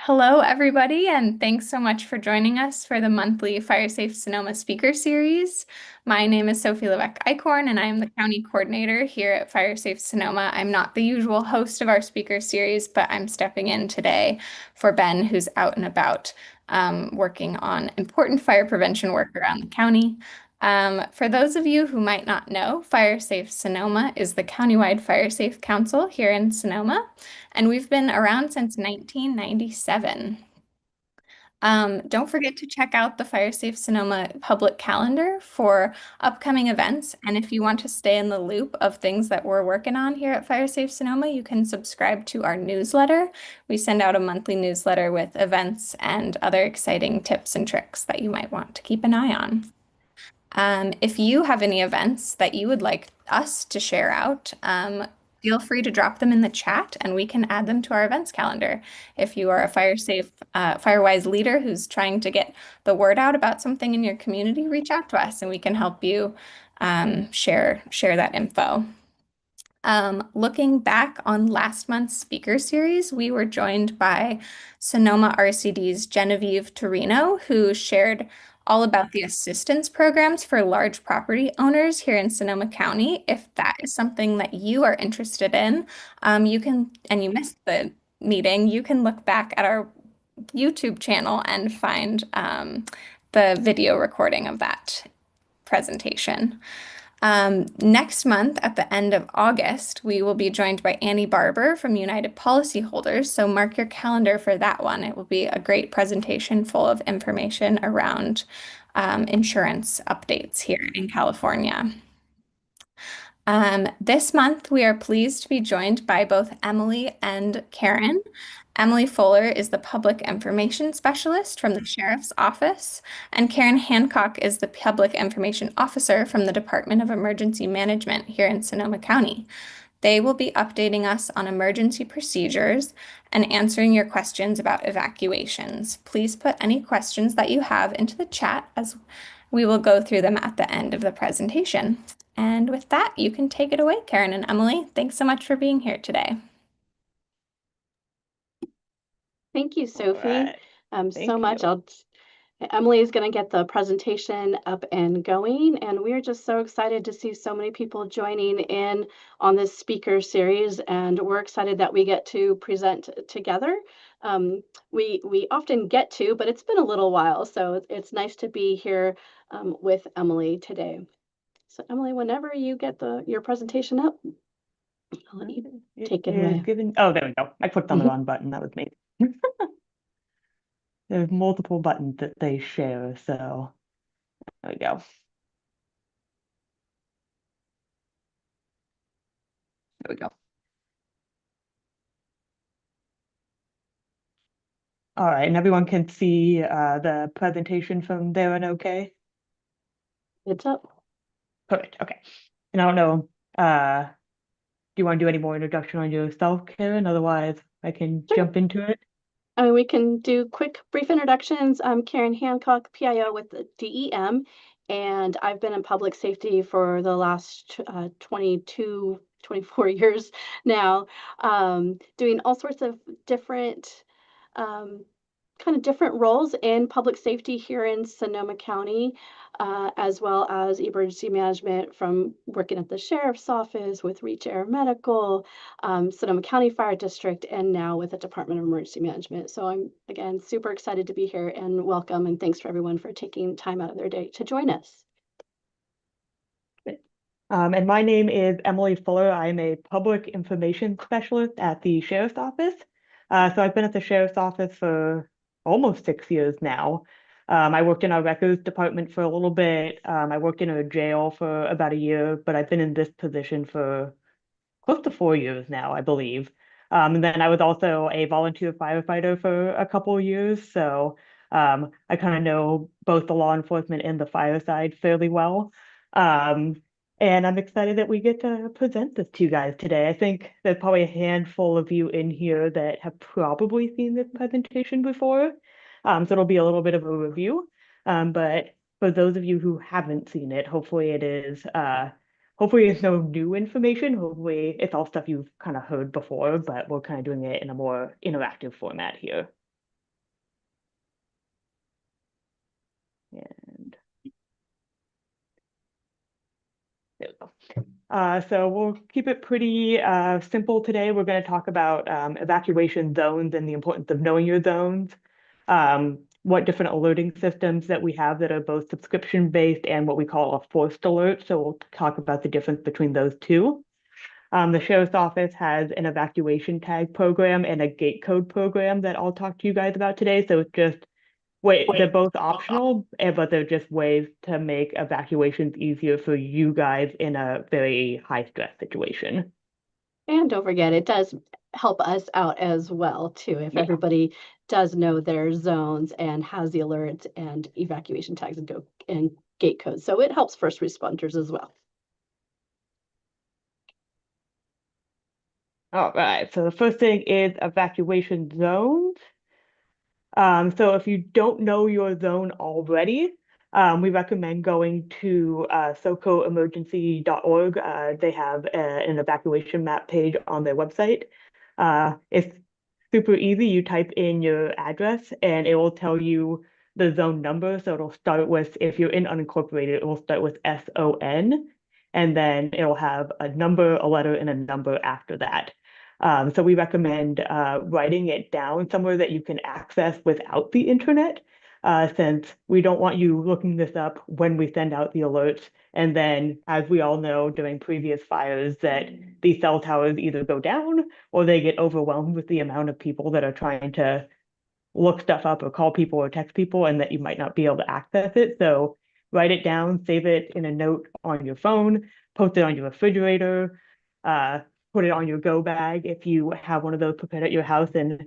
Hello, everybody, and thanks so much for joining us for the monthly Fire Safe Sonoma speaker series. My name is Sophie Levesque-Eichhorn, and I am the county coordinator here at Fire Safe Sonoma. I'm not the usual host of our speaker series, but I'm stepping in today for Ben, who's out and about working on important fire prevention work around the county. For those of you who might not know, Fire Safe Sonoma is the countywide Fire Safe Council here in Sonoma, and we've been around since 1997. Don't forget to check out the Fire Safe Sonoma public calendar for upcoming events. And if you want to stay in the loop of things that we're working on here at Fire Safe Sonoma, you can subscribe to our newsletter. We send out a monthly newsletter with events and other exciting tips and tricks that you might want to keep an eye on. If you have any events that you would like us to share out, feel free to drop them in the chat and we can add them to our events calendar. If you are a FireWise leader who's trying to get the word out about something in your community, reach out to us and we can help you share that info. Looking back on last month's speaker series, we were joined by Sonoma RCD's Genevieve Torino, who shared all about the assistance programs for large property owners here in Sonoma County. If that is something that you are interested in, and you missed the meeting, you can look back at our YouTube channel and find the video recording of that presentation. Next month, at the end of August, we will be joined by Annie Barber from United Policyholders, so mark your calendar for that one. It will be a great presentation full of information around insurance updates here in California. This month, we are pleased to be joined by both Emily and Karen. Emily Fuller is the Public Information Specialist from the Sheriff's Office, and Karen Hancock is the Public Information Officer from the Department of Emergency Management here in Sonoma County. They will be updating us on emergency procedures and answering your questions about evacuations. Please put any questions that you have into the chat as we will go through them at the end of the presentation. And with that, you can take it away, Karen and Emily. Thanks so much for being here today. Thank you, Sophie. Right. So much. Emily is going to get the presentation up and going, and we're just so excited to see so many people joining in on this speaker series, and we're excited that we get to present together. We often get to, but it's been a little while, so it's nice to be here with Emily today. So Emily, whenever you get your presentation up, I'll let you take it away. Oh, there we go. I clicked on the wrong button. That was me. There's multiple buttons that they share, so there we go. There we go. All right, and everyone can see the presentation from there and okay? It's up. Perfect, okay. And I don't know, do you want to do any more introduction on yourself, Karen? Otherwise, I can jump into it. I mean, we can do quick, brief introductions. I'm Karen Hancock, PIO with the DEM, and I've been in public safety for the last 22, 24 years now, doing all sorts of different different roles in public safety here in Sonoma County, as well as emergency management from working at the Sheriff's Office with Reach Air Medical, Sonoma County Fire District, and now with the Department of Emergency Management. So I'm, again, super excited to be here and welcome, and thanks for everyone for taking time out of their day to join us. And my name is Emily Fuller. I'm a public information specialist at the Sheriff's Office. So I've been at the Sheriff's Office for almost 6 years now. I worked in our records department for a little bit. I worked in a jail for about a year, but I've been in this position for close to 4 years now, I believe. And then I was also a volunteer firefighter for a couple of years. So I kind of know both the law enforcement and the fire side fairly well. And I'm excited that we get to present this to you guys today. I think there's probably a handful of you in here that have probably seen this presentation before. So it'll be a little bit of a review. But for those of you who haven't seen it, hopefully it's no new information. Hopefully it's all stuff you've kind of heard before, but we're kind of doing it in a more interactive format here. There we go. So we'll keep it pretty simple today. We're going to talk about evacuation zones and the importance of knowing your zones, what different alerting systems that we have that are both subscription-based and what we call a forced alert. So we'll talk about the difference between those two. The sheriff's office has an evacuation tag program and a gate code program that I'll talk to you guys about today. So it's just they're both optional, but they're just ways to make evacuations easier for you guys in a very high stress situation. And don't forget, it does help us out as well, too, if Yeah. everybody does know their zones and has the alerts and evacuation tags and gate codes. So it helps first responders as well. All right. So the first thing is evacuation zones. So if you don't know your zone already, we recommend going to socoemergency.org. They have an evacuation map page on their website. It's super easy. You type in your address and it will tell you the zone number. So it'll start with, if you're in unincorporated, it will start with SON, and then it'll have a number, a letter, and a number after that. So we recommend writing it down somewhere that you can access without the internet, since we don't want you looking this up when we send out the alerts. And then, as we all know, during previous fires, that these cell towers either go down or they get overwhelmed with the amount of people that are trying to look stuff up or call people or text people, and that you might not be able to access it. So write it down, save it in a note on your phone, post it on your refrigerator, put it on your go bag if you have one of those prepared at your house, and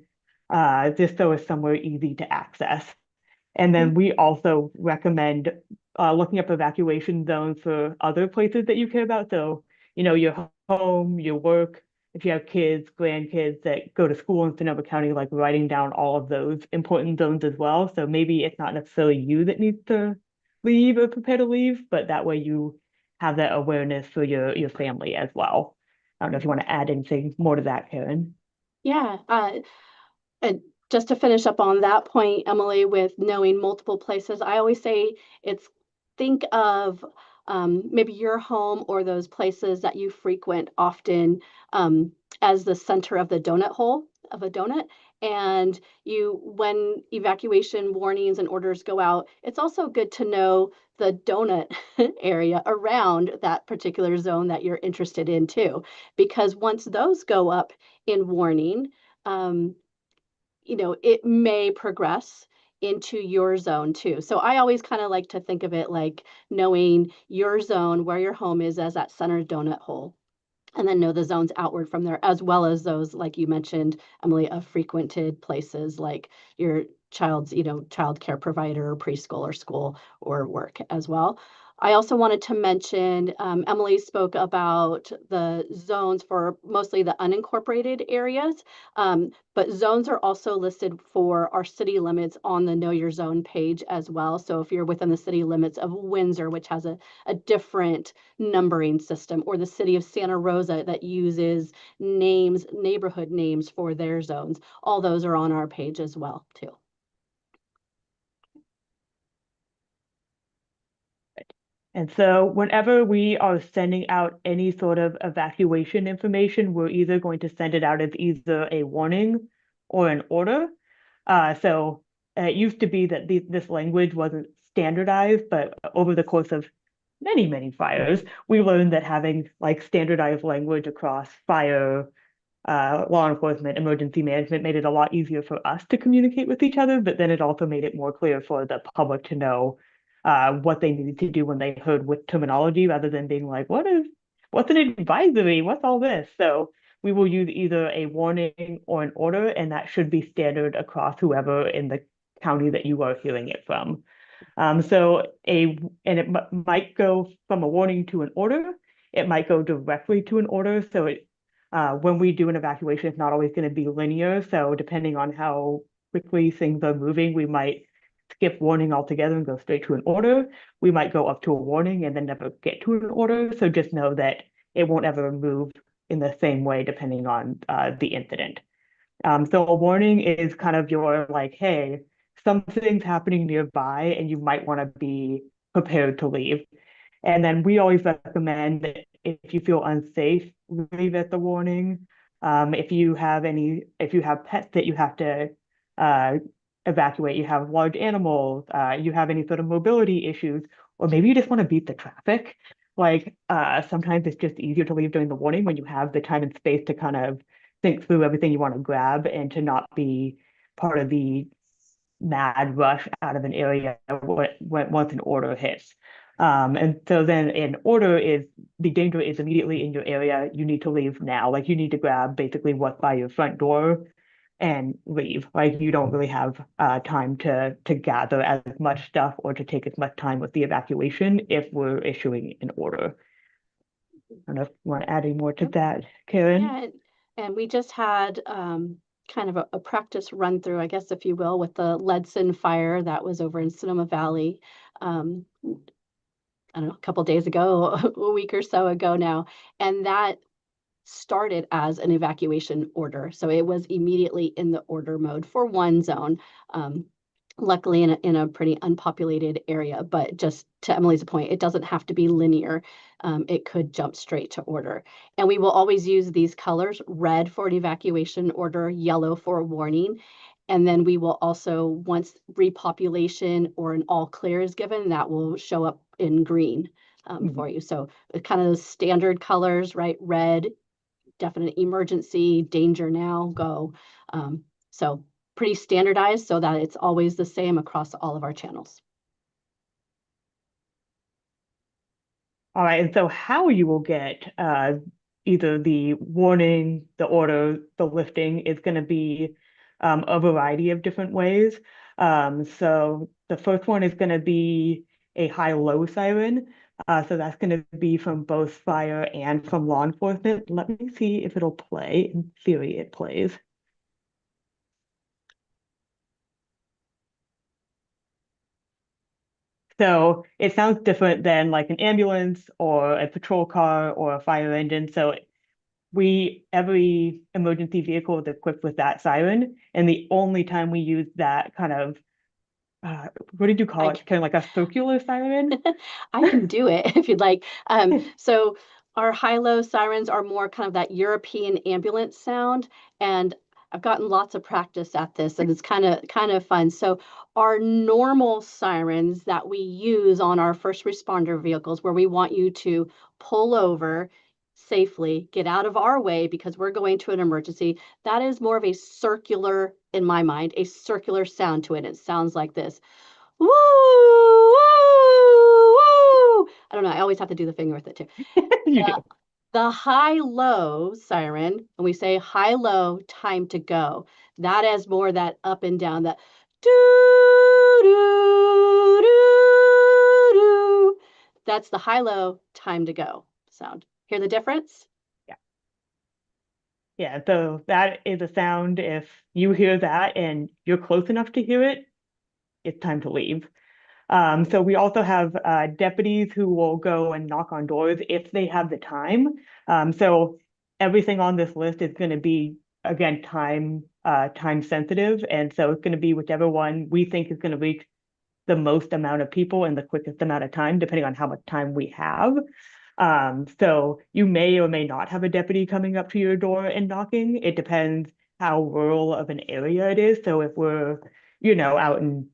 just so it's somewhere easy to access. And then we also recommend looking up evacuation zones for other places that you care about. So, your home, your work, if you have kids, grandkids that go to school in Sonoma County, like writing down all of those important zones as well. So maybe it's not necessarily you that needs to leave or prepare to leave, but that way you have that awareness for your family as well. I don't know if you want to add anything more to that, Karen. Yeah. And just to finish up on that point, Emily, with knowing multiple places, I always say think of maybe your home or those places that you frequent often as the center of the donut hole of a donut. And when evacuation warnings and orders go out, it's also good to know the donut area around that particular zone that you're interested in too, because once those go up in warning, um, it may progress into your zone too. So I always kind of like to think of it like knowing your zone, where your home is as that center donut hole, and then know the zones outward from there, as well as those, like you mentioned, Emily, of frequented places like your child's, child care provider or preschool or school or work as well. I also wanted to mention, Emily spoke about the zones for mostly the unincorporated areas, but zones are also listed for our city limits on the Know Your Zone page as well. So if you're within the city limits of Windsor, which has a different numbering system, or the city of Santa Rosa that uses neighborhood names for their zones, all those are on our page as well, too. And so whenever we are sending out any sort of evacuation information, we're either going to send it out as either a warning or an order. So it used to be that this language wasn't standardized, but over the course of many, many fires, we learned that having like standardized language across fire, law enforcement, emergency management made it a lot easier for us to communicate with each other, but then it also made it more clear for the public to know what they needed to do when they heard with terminology, rather than being like, what's an advisory? What's all this? So we will use either a warning or an order, and that should be standard across whoever in the county that you are hearing it from. And it might go from a warning to an order. It might go directly to an order. So when we do an evacuation, it's not always going to be linear. So depending on how quickly things are moving, we might skip warning altogether and go straight to an order. We might go up to a warning and then never get to an order. So just know that it won't ever move in the same way depending on the incident. So a warning is kind of your like, hey, something's happening nearby and you might want to be prepared to leave. And then we always recommend that if you feel unsafe, leave at the warning. If you have pets that you have to uh, evacuate, you have large animals, you have any sort of mobility issues, or maybe you just want to beat the traffic. Sometimes it's just easier to leave during the warning when you have the time and space to kind of think through everything you want to grab and to not be part of the mad rush out of an area once an order hits. And so then an order is the danger is immediately in your area. You need to leave now. Like you need to grab basically what's by your front door and leave. Like you don't really have time to gather as much stuff or to take as much time with the evacuation if we're issuing an order. I don't know if you want to add any more to that, Karen. Yeah, and we just had kind of a practice run through, I guess, if you will, with the Ledson fire that was over in Sonoma Valley. I don't know, a couple days ago, a week or so ago now, and that started as an evacuation order. So it was immediately in the order mode for one zone. Luckily in a pretty unpopulated area, but just to Emily's point, it doesn't have to be linear. It could jump straight to order. And we will always use these colors, red for an evacuation order, yellow for a warning. And then we will also, once repopulation or an all clear is given, that will show up in green for you. So kind of those standard colors, right? Red, definite emergency, danger now, go. So pretty standardized so that it's always the same across all of our channels. All right, and so how you will get either the warning, the order, the lifting is going to be a variety of different ways. So the first one is going to be a high-low siren. So that's going to be from both fire and from law enforcement. Let me see if it'll play. In theory, it plays. So it sounds different than like an ambulance or a patrol car or a fire engine. So every emergency vehicle is equipped with that siren, and the only time we use that kind of what did you call it? Kind of like a circular siren? I can do it if you'd like. So our high-low sirens are more kind of that European ambulance sound, and I've gotten lots of practice at this, and it's kind of fun. So our normal sirens that we use on our first responder vehicles, where we want you to pull over safely, get out of our way because we're going to an emergency, that is more of a circular, in my mind, a circular sound to it. It sounds like this. Woo, woo, woo. I don't know. I always have to do the finger with it too. You do. The high-low siren, and we say high-low, time to go. That is more that up and down, that doo, doo, doo, doo. That's the high-low, time to go sound. Hear the difference? Yeah. Yeah, so that is a sound. If you hear that and you're close enough to hear it, it's time to leave. So we also have deputies who will go and knock on doors if they have the time. So everything on this list is going to be, again, time sensitive. And so it's going to be whichever one we think is going to reach the most amount of people in the quickest amount of time, depending on how much time we have. So you may or may not have a deputy coming up to your door and knocking. It depends how rural of an area it is. So if we're, out in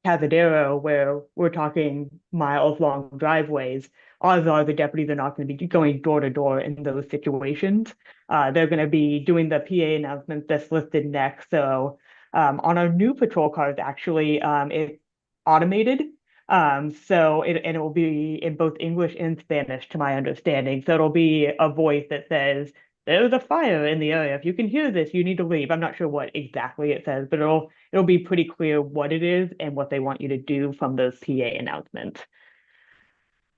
Cazadero, where we're talking miles long driveways, odds are the deputies are not going to be going door to door in those situations. They're going to be doing the PA announcements that's listed next. So on our new patrol cars, actually, it's automated. And it will be in both English and Spanish, to my understanding. So it'll be a voice that says, "There's a fire in the area. If you can hear this, you need to leave." I'm not sure what exactly it says, but it'll be pretty clear what it is and what they want you to do from those PA announcements.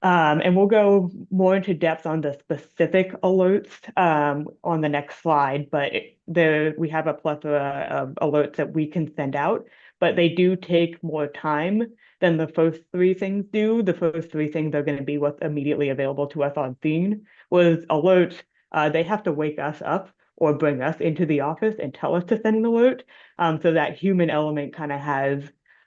And we'll go more into depth on the specific alerts on the next slide, but we have a plethora of alerts that we can send out, but they do take more time than the first three things do. The first three things are going to be what's immediately available to us on scene. Was alerts, they have to wake us up or bring us into the office and tell us to send an alert. So that human element kind of has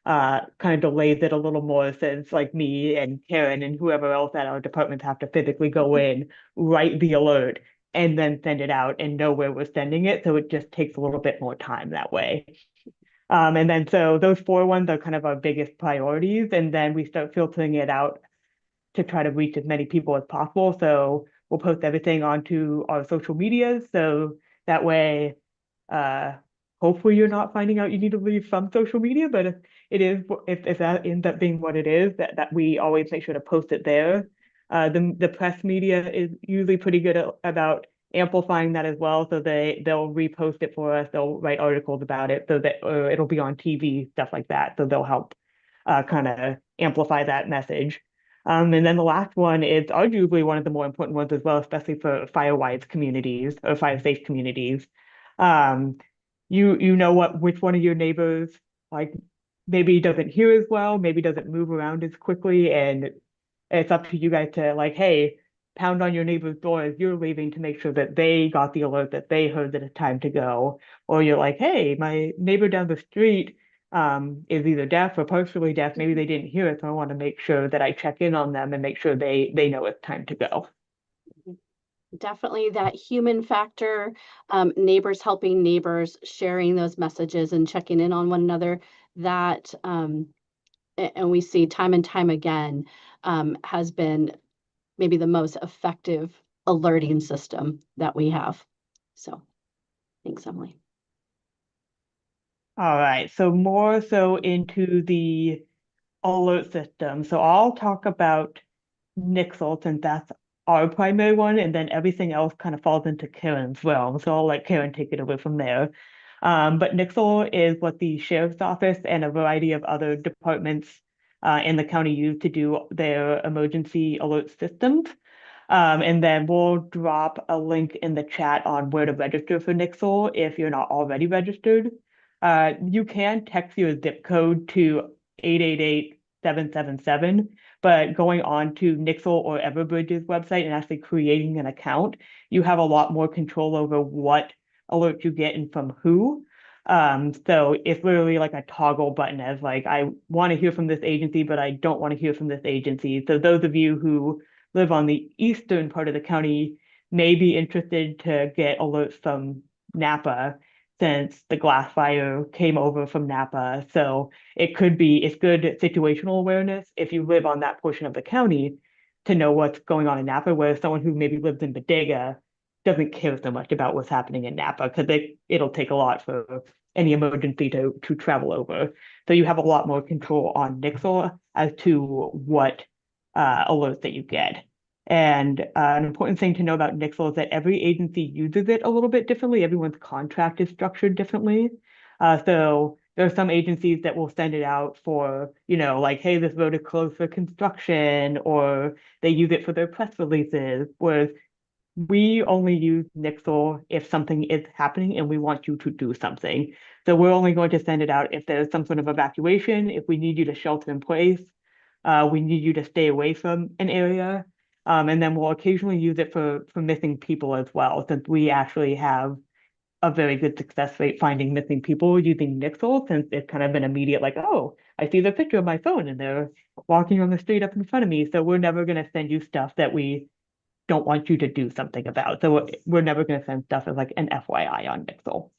kind of delays it a little more since like me and Karen and whoever else at our departments have to physically go in, write the alert, and then send it out and know where we're sending it. So it just takes a little bit more time that way. And then so those four ones are kind of our biggest priorities. And then we start filtering it out to try to reach as many people as possible. So we'll post everything onto our social medias. So that way, uh, hopefully you're not finding out you need to leave from social media, but if it is, if that ends up being what it is, that we always make sure to post it there. The press media is usually pretty good about amplifying that as well. So they'll repost it for us. They'll write articles about it so that or it'll be on TV, stuff like that. So they'll help kind of amplify that message. And then the last one is arguably one of the more important ones as well, especially for fire-wise communities or fire-safe communities. Um, you know which one of your neighbors like maybe doesn't hear as well, maybe doesn't move around as quickly, and it's up to you guys to like, hey, pound on your neighbor's door as you're leaving to make sure that they got the alert that they heard that it's time to go. Or you're like, hey, my neighbor down the street is either deaf or partially deaf. Maybe they didn't hear it, so I want to make sure that I check in on them and make sure they know it's time to go. Definitely that human factor, neighbors helping neighbors, sharing those messages and checking in on one another. That and we see time and time again has been maybe the most effective alerting system that we have. So thanks, Emily. All right, so more so into the alert system. So I'll talk about Nixle since that's our primary one, and then everything else kind of falls into Karen's realm. So I'll let Karen take it away from there. But Nixle is what the sheriff's office and a variety of other departments in the county use to do their emergency alert systems. And then we'll drop a link in the chat on where to register for Nixle if you're not already registered. You can text your zip code to 888-777, but going on to Nixle or Everbridge's website and actually creating an account, you have a lot more control over what alerts you get and from who. So it's literally like a toggle button as like, I want to hear from this agency, but I don't want to hear from this agency. So those of you who live on the eastern part of the county may be interested to get alerts from Napa since the glass fire came over from Napa. So it's good situational awareness if you live on that portion of the county to know what's going on in Napa, whereas someone who maybe lives in Bodega doesn't care so much about what's happening in Napa because it'll take a lot for any emergency to travel over. So you have a lot more control on Nixle as to what alerts that you get. And an important thing to know about Nixle is that every agency uses it a little bit differently. Everyone's contract is structured differently. So there are some agencies that will send it out for, like, hey, this road is closed for construction, or they use it for their press releases, whereas we only use Nixle if something is happening and we want you to do something. So we're only going to send it out if there's some sort of evacuation, if we need you to shelter in place, we need you to stay away from an area. And then we'll occasionally use it for missing people as well, since we actually have a very good success rate finding missing people using Nixle, since it's kind of an immediate, like, oh, I see the picture of my phone and they're walking on the street up in front of me. So we're never going to send you stuff that we don't want you to do something about. So we're never going to send stuff as like an FYI on Nixle.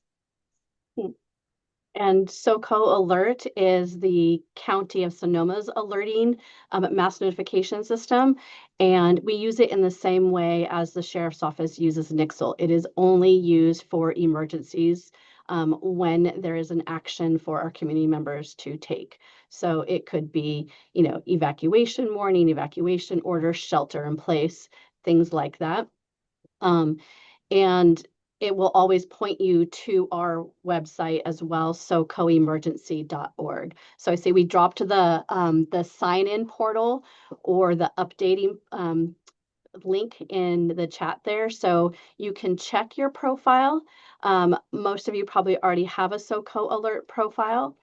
And SoCo Alert is the County of Sonoma's alerting mass notification system. And we use it in the same way as the Sheriff's Office uses Nixle. It is only used for emergencies when there is an action for our community members to take. So it could be, evacuation warning, evacuation order, shelter in place, things like that. And it will always point you to our website as well, socoemergency.org. So I say we drop to the sign-in portal or the updating link in the chat there, so you can check your profile. Most of you probably already have a SoCo Alert profile.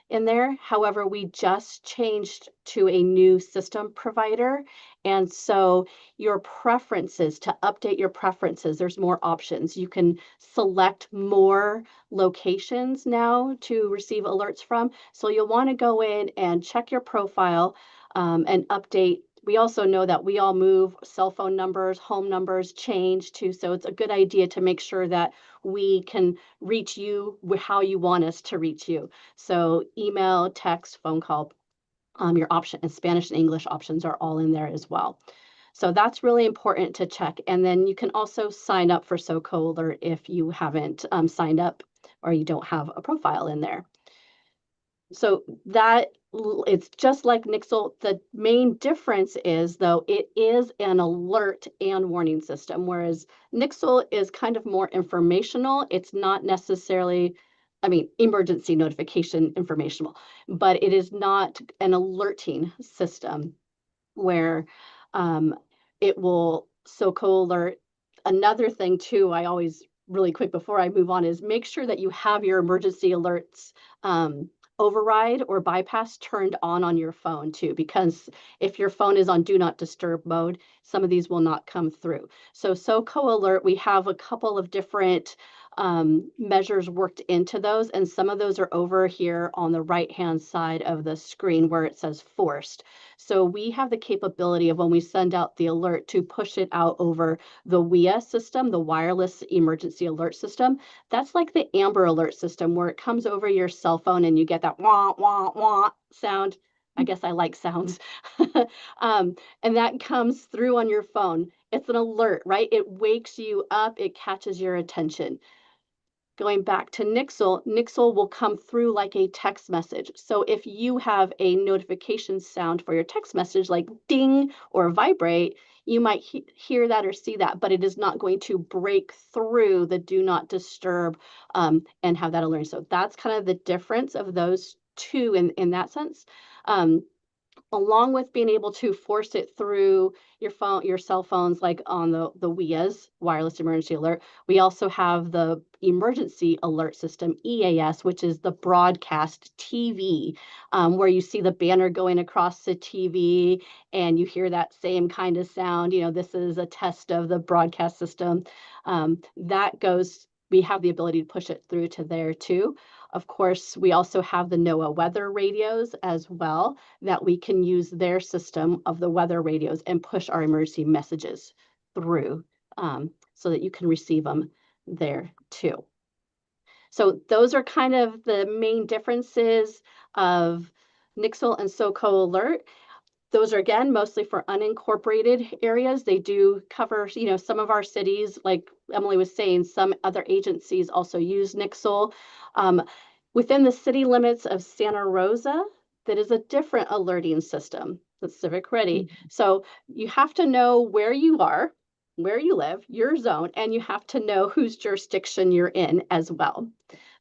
in there. However, we just changed to a new system provider. And so your preferences, to update your preferences, there's more options. You can select more locations now to receive alerts from. So you'll want to go in and check your profile and update. We also know that we all move, cell phone numbers, home numbers change too. So it's a good idea to make sure that we can reach you how you want us to reach you. So email, text, phone call, your option and Spanish and English options are all in there as well. So that's really important to check. And then you can also sign up for SoCo Alert if you haven't signed up or you don't have a profile in there. So that it's just like Nixle. The main difference is, though, it is an alert and warning system, whereas Nixle is kind of more informational. It's not necessarily, I mean, emergency notification informational, but it is not an alerting system where it will SoCo alert. Another thing too, I always really quick before I move on is make sure that you have your emergency alerts override or bypass turned on your phone too, because if your phone is on do not disturb mode, some of these will not come through. So SoCo alert, we have a couple of different measures worked into those, and some of those are over here on the right hand side of the screen where it says forced. So we have the capability of when we send out the alert to push it out over the WIA system, the wireless emergency alert system. That's like the Amber Alert system where it comes over your cell phone and you get that wah, wah, wah sound. I guess I like sounds. And that comes through on your phone. It's an alert, right? It wakes you up, it catches your attention. Going back to Nixle, Nixle will come through like a text message. So if you have a notification sound for your text message, like ding or vibrate, you might hear that or see that, but it is not going to break through the do not disturb and have that alert. So that's kind of the difference of those two in that sense. Along with being able to force it through your phone, your cell phones, like on the WIAs, wireless emergency alert. We also have the emergency alert system, EAS, which is the broadcast TV, where you see the banner going across the TV and you hear that same kind of sound. You know, this is a test of the broadcast system. We have the ability to push it through to there too. Of course, we also have the NOAA weather radios as well, that we can use their system of the weather radios and push our emergency messages through so that you can receive them there too. So those are kind of the main differences of Nixle and SoCo Alert. Those are, again, mostly for unincorporated areas. They do cover, you know, some of our cities, like Emily was saying, some other agencies also use Nixle. Within the city limits of Santa Rosa, that is a different alerting system that's Civic Ready. Mm-hmm. So you have to know where you are, where you live, your zone, and you have to know whose jurisdiction you're in as well.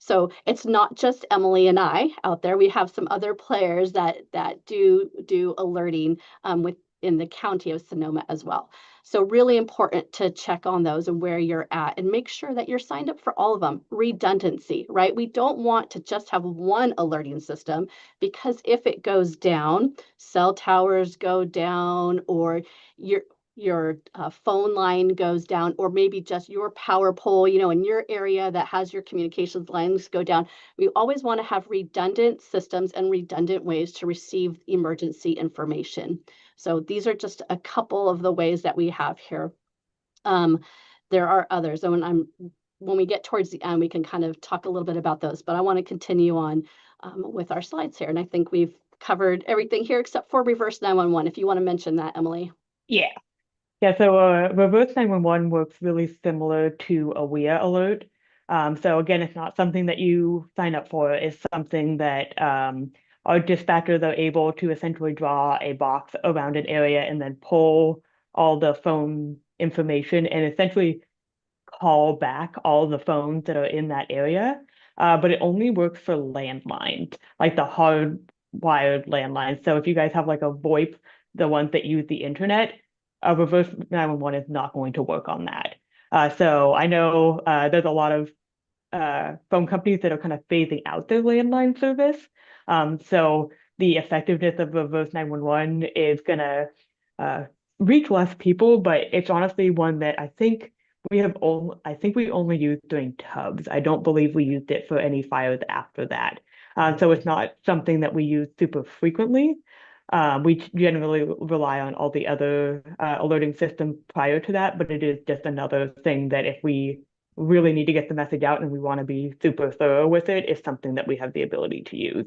So it's not just Emily and I out there. We have some other players that do alerting within the county of Sonoma as well. So really important to check on those and where you're at and make sure that you're signed up for all of them. Redundancy, right? We don't want to just have one alerting system, because if it goes down, cell towers go down, or your phone line goes down, or maybe just your power pole, you know, in your area that has your communications lines go down. We always want to have redundant systems and redundant ways to receive emergency information. So these are just a couple of the ways that we have here. There are others, and when we get towards the end, we can kind of talk a little bit about those, but I want to continue on with our slides here. And I think we've covered everything here except for reverse 911, if you want to mention that, Emily. Yeah. Yeah, so reverse 911 works really similar to a WIA alert. So again, it's not something that you sign up for. It's something that our dispatchers are able to essentially draw a box around an area and then pull all the phone information and essentially call back all the phones that are in that area. But it only works for landlines, like the hardwired landlines. So if you guys have like a VoIP, the ones that use the internet, reverse 911 is not going to work on that. So I know there's a lot of phone companies that are kind of phasing out their landline service. So the effectiveness of reverse 911 is gonna uh, reach less people, but it's honestly one that I think we only used during Tubbs. I don't believe we used it for any fires after that. So it's not something that we use super frequently. We generally rely on all the other alerting systems prior to that, but it is just another thing that if we really need to get the message out and we want to be super thorough with it, is something that we have the ability to use.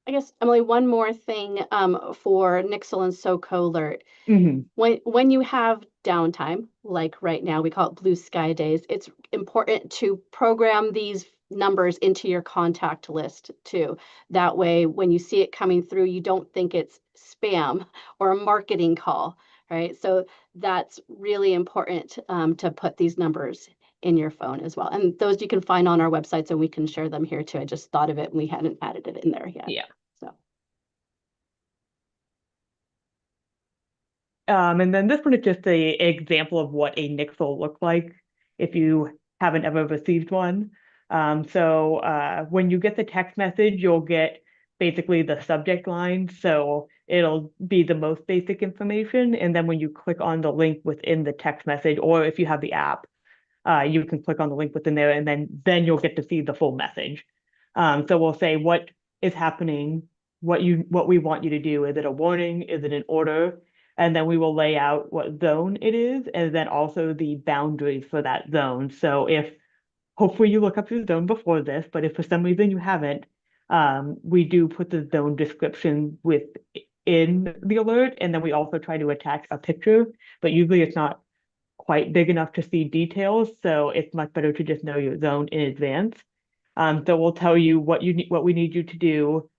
I guess, Emily, one more thing for Nixle and SoCo Alert. Mm-hmm. When you have downtime, like right now, we call it blue sky days, it's important to program these numbers into your contact list too. That way, when you see it coming through, you don't think it's spam or a marketing call, right? So that's really important to put these numbers in your phone as well. And those you can find on our websites and we can share them here too. I just thought of it and we hadn't added it in there yet. Yeah. So. And then this one is just a example of what a nixle looks like if you haven't ever received one. When you get the text message, you'll get basically the subject line. So it'll be the most basic information. And then when you click on the link within the text message, or if you have the app, you can click on the link within there and then you'll get to see the full message. So we'll say what is happening, what we want you to do. Is it a warning? Is it an order? And then we will lay out what zone it is, and then also the boundaries for that zone. So if hopefully you look up your zone before this, but if for some reason you haven't, we do put the zone description within the alert, and then we also try to attach a picture, but usually it's not quite big enough to see details, so it's much better to just know your zone in advance. So we'll tell you what we need you to do,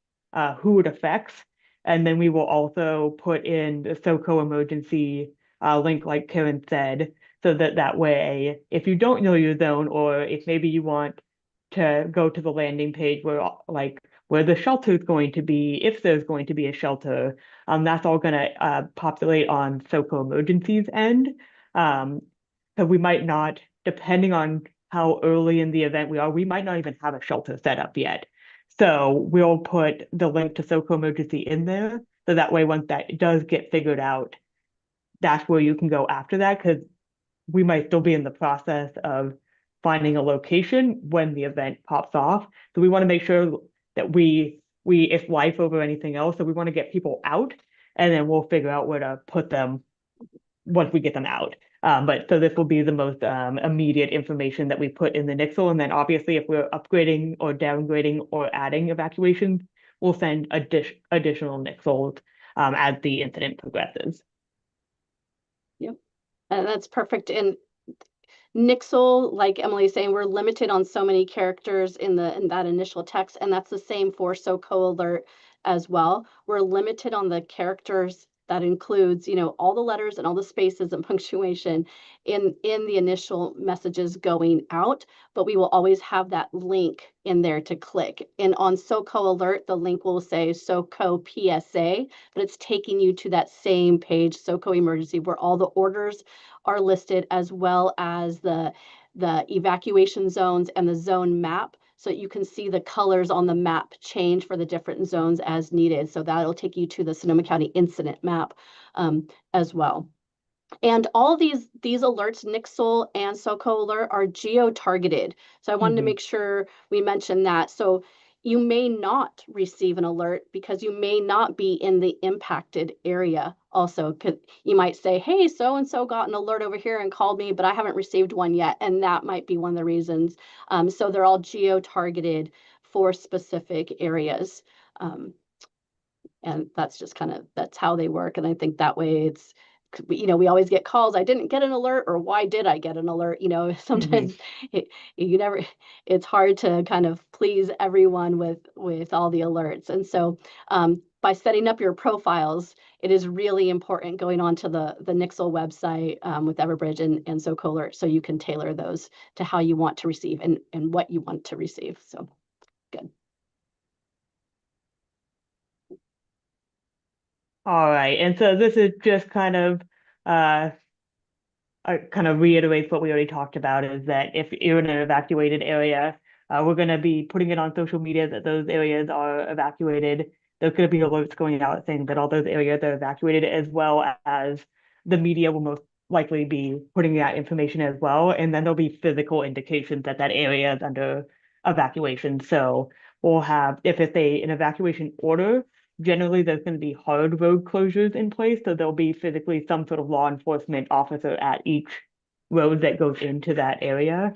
who it affects, and then we will also put in the SoCo emergency link, like Karen said, so that way, if you don't know your zone, or if maybe you want to go to the landing page where the shelter is going to be, if there's going to be a shelter, that's all going to populate on SoCo emergencies end. So we might not, depending on how early in the event we might not even have a shelter set up yet. So we'll put the link to SoCo emergency in there. So that way, once that does get figured out, that's where you can go after that, because we might still be in the process of finding a location when the event pops off. So we want to make sure that it's life over anything else. So we want to get people out, and then we'll figure out where to put them once we get them out. But so this will be the most immediate information that we put in the Nixle. And then obviously if we're upgrading or downgrading or adding evacuations, we'll send additional Nixles as the incident progresses. Yep, that's perfect. And Nixle, like Emily is saying, we're limited on so many characters in that initial text, and that's the same for SoCo Alert as well. We're limited on the characters. That includes, all the letters and all the spaces and punctuation in the initial messages going out, but we will always have that link in there to click. And on SoCo Alert, the link will say SoCo PSA, but it's taking you to that same page, SoCo Emergency, where all the orders are listed, as well as the evacuation zones and the zone map, so you can see the colors on the map change for the different zones as needed. So that'll take you to the Sonoma County incident map as well. And all these alerts, Nixle and SoCo Alert, are geo-targeted. So I wanted to make sure we mention that. So you may not receive an alert because you may not be in the impacted area also. You might say, hey, so-and-so got an alert over here and called me, but I haven't received one yet. And that might be one of the reasons. So they're all geo-targeted for specific areas. And that's just that's how they work. And I think that way we always get calls, I didn't get an alert, or why did I get an alert? Sometimes it's hard to kind of please everyone with all the alerts. And so by setting up your profiles, it is really important going on to the Nixle website with Everbridge and SoCo Alert, so you can tailor those to how you want to receive and what you want to receive. So good. All right, and so this is just kind of reiterates what we already talked about, is that if you're in an evacuated area, We're going to be putting it on social media that those areas are evacuated. There's going to be alerts going out saying that all those areas are evacuated, as well as the media will most likely be putting that information as well. And then there'll be physical indications that that area is under evacuation. So we'll have, if it's an evacuation order, generally there's going to be hard road closures in place. So there'll be physically some sort of law enforcement officer at each road that goes into that area.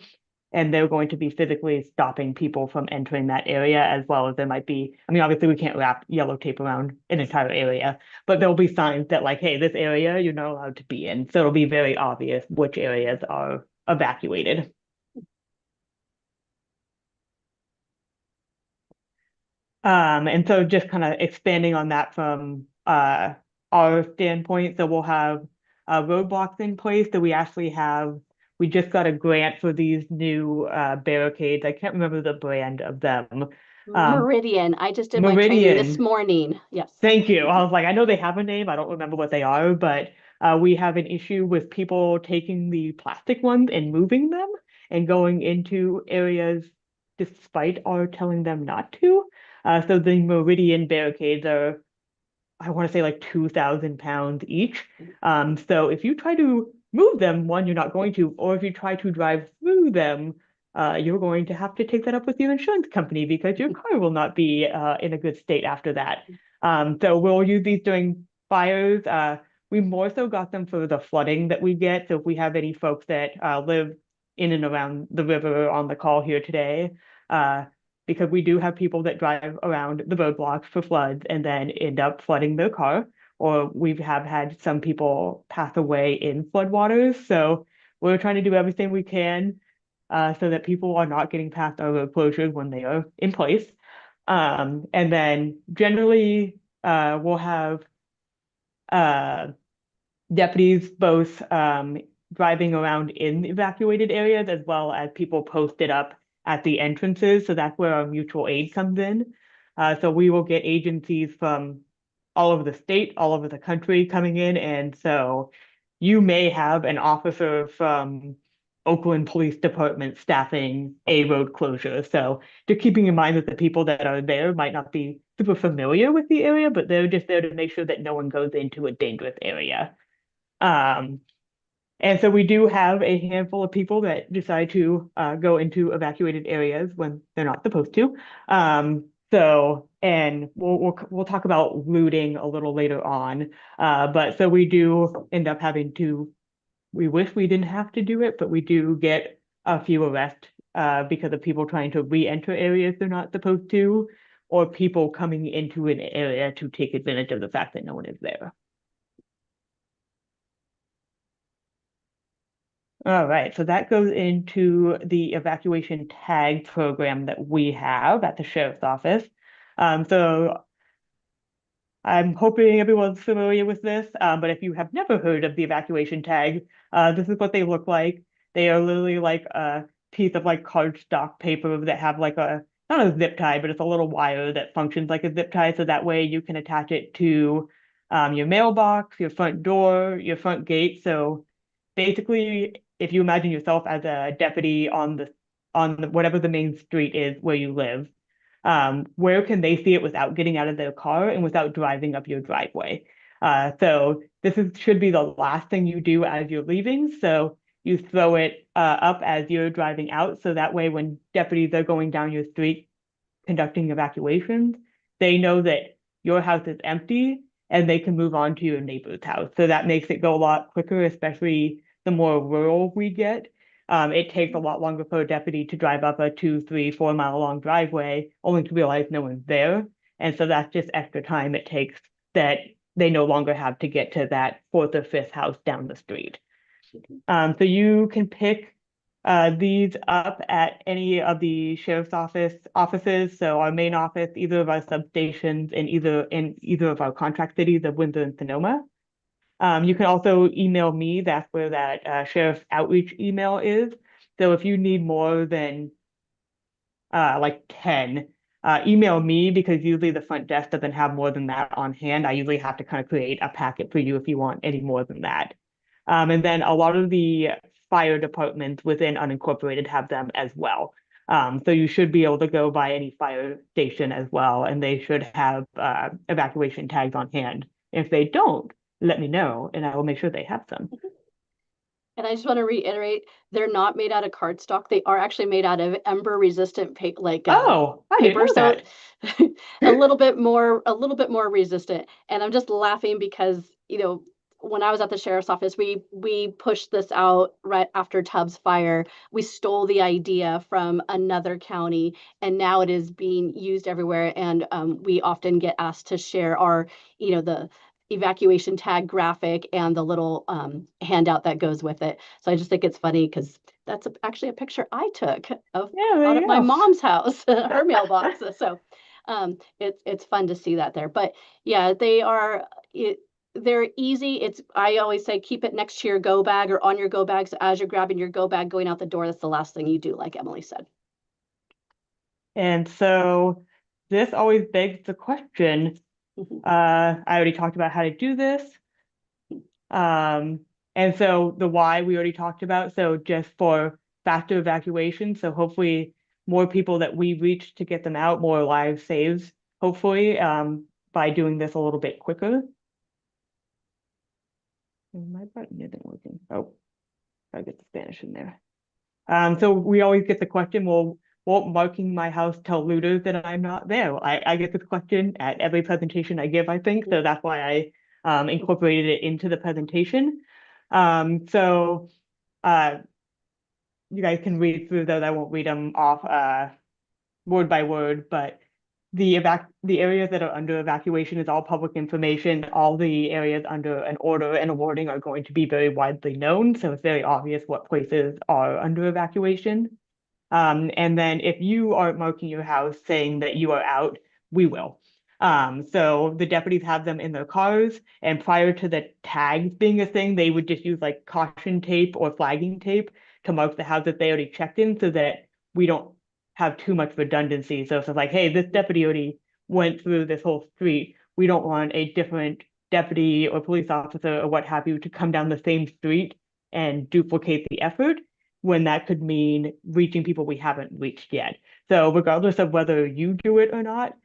And they're going to be physically stopping people from entering that area, as well as there might be, I mean, obviously we can't wrap yellow tape around an entire area, but there'll be signs that like, hey, this area you're not allowed to be in. So it'll be very obvious which areas are evacuated. And so just kind of expanding on that from our standpoint, so we'll have roadblocks in place. So we just got a grant for these new barricades. I can't remember the brand of them. Meridian. I just did my training this Meridian. morning. Yes. Thank you. I was like, I know they have a name. I don't remember what they are, but we have an issue with people taking the plastic ones and moving them and going into areas despite our telling them not to. So the Meridian barricades are, I want to say like 2,000 pounds each. So if you try to move them, one, you're not going to, or if you try to drive through them, you're going to have to take that up with your insurance company because your car will not be in a good state after that. So we'll use these during fires. We more so got them for the flooding that we get. So if we have any folks that live in and around the river on the call here today, because we do have people that drive around the roadblocks for floods and then end up flooding their car, or we have had some people pass away in floodwaters. So we're trying to do everything we can so that people are not getting past our road closures when they are in place. And then generally we'll have deputies both driving around in evacuated areas as well as people posted up at the entrances. So that's where our mutual aid comes in. So we will get agencies from all over the state, all over the country coming in. And so you may have an officer from Oakland Police Department staffing a road closure. So just keeping in mind that the people that are there might not be super familiar with the area, but they're just there to make sure that no one goes into a dangerous area. And so we do have a handful of people that decide to go into evacuated areas when they're not supposed to. And we'll talk about looting a little later on. But so we do end up having to. We wish we didn't have to do it, but we do get a few arrests because of people trying to re-enter areas they're not supposed to, or people coming into an area to take advantage of the fact that no one is there. All right, so that goes into the evacuation tag program that we have at the sheriff's office. So I'm hoping everyone's familiar with this, but if you have never heard of the evacuation tag, this is what they look like. They are literally like a piece of like cardstock paper that have like not a zip tie, but it's a little wire that functions like a zip tie. So that way you can attach it to your mailbox, your front door, your front gate. So basically, if you imagine yourself as a deputy on whatever the main street is where you live, where can they see it without getting out of their car and without driving up your driveway? So should be the last thing you do as you're leaving. So you throw it up as you're driving out. So that way, when deputies are going down your street conducting evacuations, they know that your house is empty and they can move on to your neighbor's house. So that makes it go a lot quicker, especially the more rural we get. It takes a lot longer for a deputy to drive up a 2, 3, 4 mile long driveway, only to realize no one's there. And so that's just extra time it takes that they no longer have to get to that fourth or fifth house down the street. So you can pick these up at any of the sheriff's offices. So our main office, either of our substations, in either of our contract cities of Windsor and Sonoma. You can also email me. That's where that sheriff's outreach email is. So if you need more than like 10, email me because usually the front desk doesn't have more than that on hand. I usually have to kind of create a packet for you if you want any more than that. And then a lot of the fire departments within unincorporated have them as well. So you should be able to go by any fire station as well, and they should have evacuation tags on hand. If they don't, let me know, and I will make sure they have some. And I just want to reiterate, they're not made out of cardstock. They are actually made out of ember resistant paper, Oh, I didn't paper. know So that. a little bit more resistant. And I'm just laughing because, when I was at the sheriff's office, we pushed this out right after Tubbs fire. We stole the idea from another county, and now it is being used everywhere. And we often get asked to share our, the evacuation tag graphic and the little handout that goes with it. So I just think it's funny because that's actually a picture I took of Yeah, there out you at my go. mom's house, her mailbox. So it's fun to see that there. But yeah, they're easy. I always say keep it next to your go bag or on your go bag. So as you're grabbing your go bag going out the door, that's the last thing you do, like Emily said. And so this always begs the question, I already talked about how to do this. And so the why we already talked about. So just for faster evacuation. So hopefully more people that we reach to get them out, more lives saved, hopefully, by doing this a little bit quicker. And my button isn't working. Oh, I get the Spanish in there. So we always get the question, well, won't marking my house tell looters that I'm not there? I get this question at every presentation I give, I think. So that's why I incorporated it into the presentation. So you guys can read through those. I won't read them off word by word, but the areas that are under evacuation is all public information. All the areas under an order and a warning are going to be very widely known, so it's very obvious what places are under evacuation. And then if you are marking your house saying that you are out, we will. So the deputies have them in their cars, and prior to the tags being a thing, they would just use like caution tape or flagging tape to mark the house that they already checked in so that we don't have too much redundancy. So if it's like, hey, this deputy already went through this whole street, we don't want a different deputy or police officer or what have you to come down the same street and duplicate the effort when that could mean reaching people we haven't reached yet. So regardless of whether you do it or not,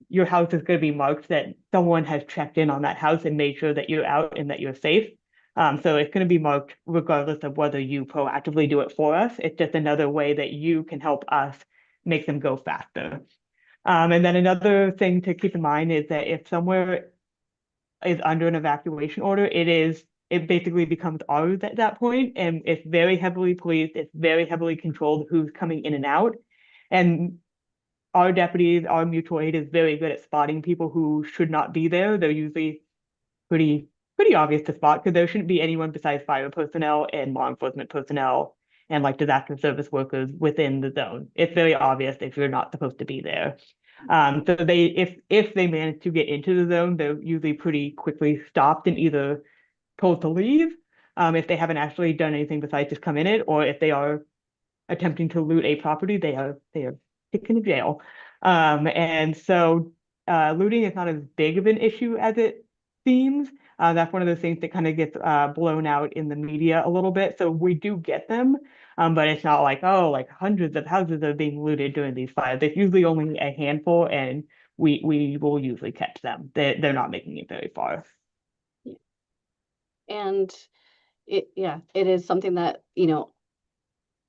your house is going to be marked that someone has checked in on that house and made sure that you're out and that you're safe. So it's going to be marked regardless of whether you proactively do it for us. It's just another way that you can help us make them go faster. And then another thing to keep in mind is that if somewhere is under an evacuation order, it basically becomes ours at that point, and it's very heavily policed. It's very heavily controlled who's coming in and out, and our deputies, our mutual aid is very good at spotting people who should not be there. They're usually pretty obvious to spot because there shouldn't be anyone besides fire personnel and law enforcement personnel and like disaster service workers within the zone. It's very obvious if you're not supposed to be there. So if they manage to get into the zone, they're usually pretty quickly stopped and either told to leave if they haven't actually done anything besides just come in it, or if they are attempting to loot a property, they are taken to jail. And so looting is not as big of an issue as it seems. That's one of those things that kind of gets blown out in the media a little bit. So we do get them, but it's not like, oh, like hundreds of houses are being looted during these fires. It's usually only a handful, and we will usually catch them. They're not making it very far. And it is something that,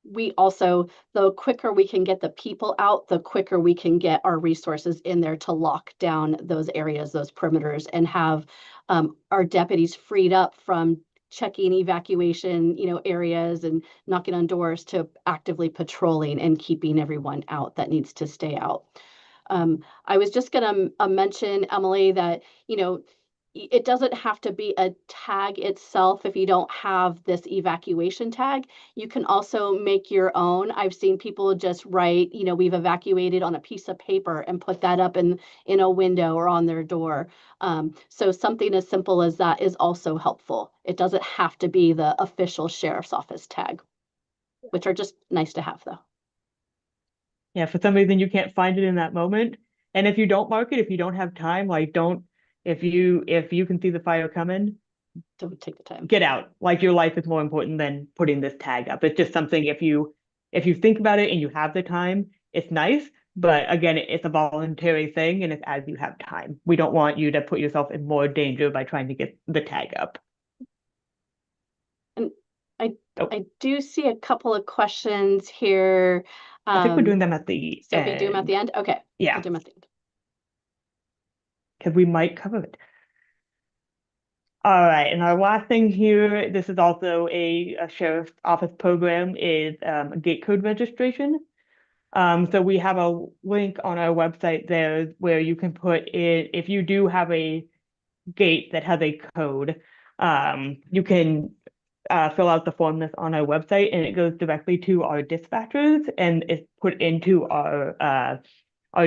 we also, the quicker we can get the people out, the quicker we can get our resources in there to lock down those areas, those perimeters, and have our deputies freed up from checking evacuation, areas and knocking on doors to actively patrolling and keeping everyone out that needs to stay out. I was just going to mention, Emily, that, it doesn't have to be a tag itself if you don't have this evacuation tag. You can also make your own. I've seen people just write, we've evacuated on a piece of paper and put that up in a window or on their door. So something as simple as that is also helpful. It doesn't have to be the official sheriff's office tag, which are just nice to have though. Yeah, for some reason you can't find it in that moment. And if you don't mark it, if you don't have time, like if you can see the fire coming, Don't take the time. get out. Like your life is more important than putting this tag up. It's just something if if you think about it and you have the time, it's nice. But again, it's a voluntary thing and it's as you have time. We don't want you to put yourself in more danger by trying to get the tag up. And I Oh, I do see a couple of questions here. I think we're doing them at the Sophie, do them at end. the end? Okay. Yeah, We'll do them at the end. because we might cover it. All right, and our last thing here, this is also a sheriff's office program, is gate code registration. So we have a link on our website there where you can put in, if you do have a gate that has a code, you can fill out the form that's on our website and it goes directly to our dispatchers and it's put into our